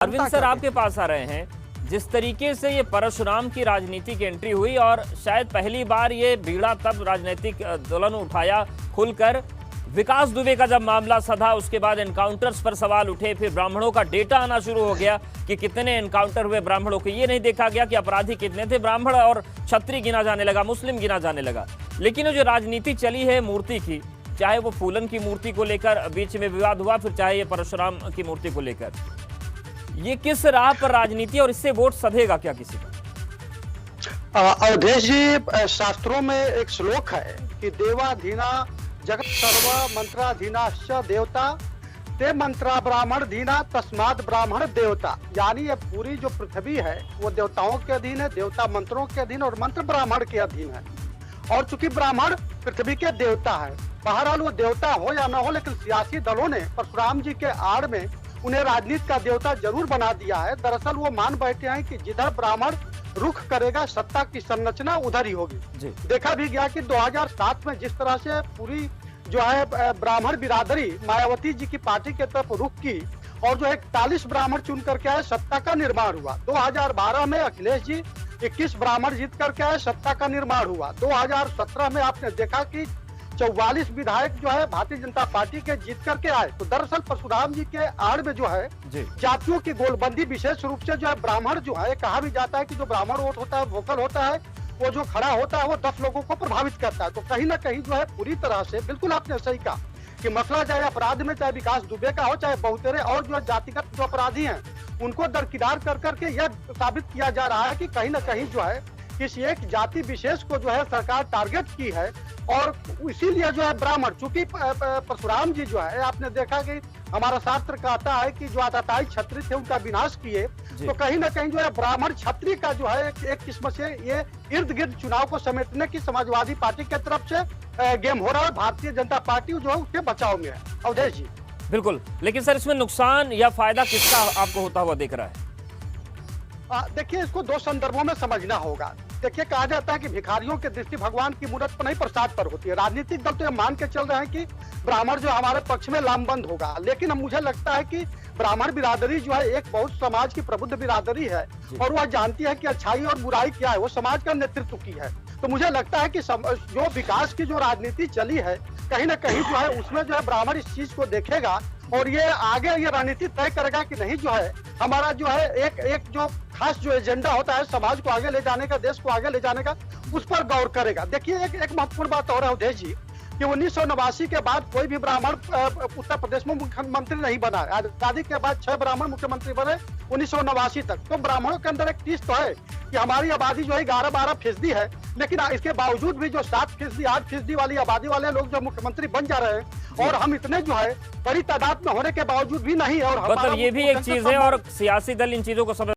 Arvind sir आपके पास आ रहे हैं। जिस तरीके से ये परशुराम की राजनीति की एंट्री हुई और शायद पहली बार ये बीड़ा तब राजनीतिक दोलन उठाया खुलकर, विकास दुबे का जब मामला सधा उसके बाद एनकाउंटर्स पर सवाल उठे, फिर ब्राह्मणों का डेटा आना शुरू हो गया कि कितने एनकाउंटर हुए ब्राह्मणों के, ये नहीं देखा गया कि अपराधी कितने थे। ब्राह्मण और क्षत्रिय गिना जाने लगा, मुस्लिम गिना जाने लगा। लेकिन जो राजनीति चली है मूर्ति की, चाहे वो फूलन की मूर्ति को लेकर बीच में विवाद हुआ, फिर चाहे ये परशुराम की मूर्ति को लेकर, ये किस राह पर राजनीति और इससे वोट सधेगा क्या किसी का? अवधेश जी, शास्त्रों में एक श्लोक है कि देवाधीना जगत सर्व मंत्राधीनाश्च देवता ते मंत्रा ब्राह्मण धीना तस्माद ब्राह्मण देवता। यानी ये पूरी जो पृथ्वी है वो देवताओं के अधीन है, देवता मंत्रों के अधीन और मंत्र ब्राह्मण के अधीन है। और चूंकि ब्राह्मण पृथ्वी के देवता है, बहरहाल वो देवता हो या ना हो, लेकिन सियासी दलों ने परशुराम जी के आड़ में उन्हें राजनीति का देवता जरूर बना दिया है। दरअसल वो मान बैठे हैं कि जिधर ब्राह्मण रुख करेगा सत्ता की संरचना उधर ही होगी। देखा भी गया कि 2007 में जिस तरह से पूरी जो है ब्राह्मण बिरादरी मायावती जी की पार्टी के तरफ रुख की और जो 41 ब्राह्मण चुन करके आए, सत्ता का निर्माण हुआ। 2012 में अखिलेश जी 21 ब्राह्मण जीत करके आए, सत्ता का निर्माण हुआ। 2017 में आपने देखा कि 44 विधायक जो है भारतीय जनता पार्टी के जीत करके आए। तो दरअसल परशुराम जी के आड़ में जो है जातियों की गोलबंदी, विशेष रूप से जो है ब्राह्मण जो है, कहा भी जाता है कि जो ब्राह्मण वोट होता है वोकल होता है, वो जो खड़ा होता है वो 10 लोगों को प्रभावित करता है। तो कहीं ना कहीं जो है पूरी तरह से, बिल्कुल आपने सही कहा कि मसला चाहे अपराध में, चाहे विकास दुबे का हो, चाहे बहुतेरे और जो जातिगत जो अपराधी हैं उनको दरकिनार कर करके यह साबित किया जा रहा है कि कहीं ना कहीं जो है किसी एक जाति विशेष को जो है सरकार टारगेट की है। और इसीलिए जो है ब्राह्मण, चूंकि परशुराम जी जो है, आपने देखा कि हमारा शास्त्र कहता है कि जो आताताई क्षत्रिय थे उनका विनाश किए, तो कहीं ना कहीं जो है ब्राह्मण क्षत्रिय का जो है एक किस्म से ये इर्द गिर्द चुनाव को समेटने की समाजवादी पार्टी की तरफ से गेम हो रहा है। भारतीय जनता पार्टी जो है उसके बचाव में है। अवधेश जी बिल्कुल, लेकिन सर इसमें नुकसान या फायदा किसका आपको होता हुआ दिख रहा है? देखिए, इसको दो संदर्भों में समझना होगा। देखिए, कहा जाता है कि भिखारियों की दृष्टि भगवान की मूरत पर नहीं प्रसाद पर होती है। राजनीतिक दल तो ये मान के चल रहे हैं कि ब्राह्मण जो हमारे पक्ष में लामबंद होगा, लेकिन मुझे लगता है कि ब्राह्मण बिरादरी जो है एक बहुत समाज की प्रबुद्ध बिरादरी है और वह जानती है कि अच्छाई और बुराई क्या है, वो समाज का नेतृत्व की है। तो मुझे लगता है कि जो विकास की जो राजनीति चली है, कहीं ना कहीं जो है उसमें जो है ब्राह्मण इस चीज को देखेगा और ये आगे ये रणनीति तय करेगा कि नहीं जो है हमारा जो है एक जो खास जो एजेंडा होता है समाज को आगे ले जाने का, देश को आगे ले जाने का, उस पर गौर करेगा। देखिए, एक महत्वपूर्ण बात और है अवधेश जी कि 1989 के बाद कोई भी ब्राह्मण उत्तर प्रदेश में मुख्यमंत्री नहीं बना। आजादी के बाद 6 ब्राह्मण मुख्यमंत्री बने 1989 तक। तो ब्राह्मणों के अंदर एक चीज तो है कि हमारी आबादी जो है 11-12% है, लेकिन इसके बावजूद भी जो 7%, 8% वाली आबादी वाले लोग जो मुख्यमंत्री बन जा रहे हैं और हम इतने जो है बड़ी तादाद में होने के बावजूद भी नहीं। और मतलब ये भी एक चीज है और सियासी दल इन चीजों को समझ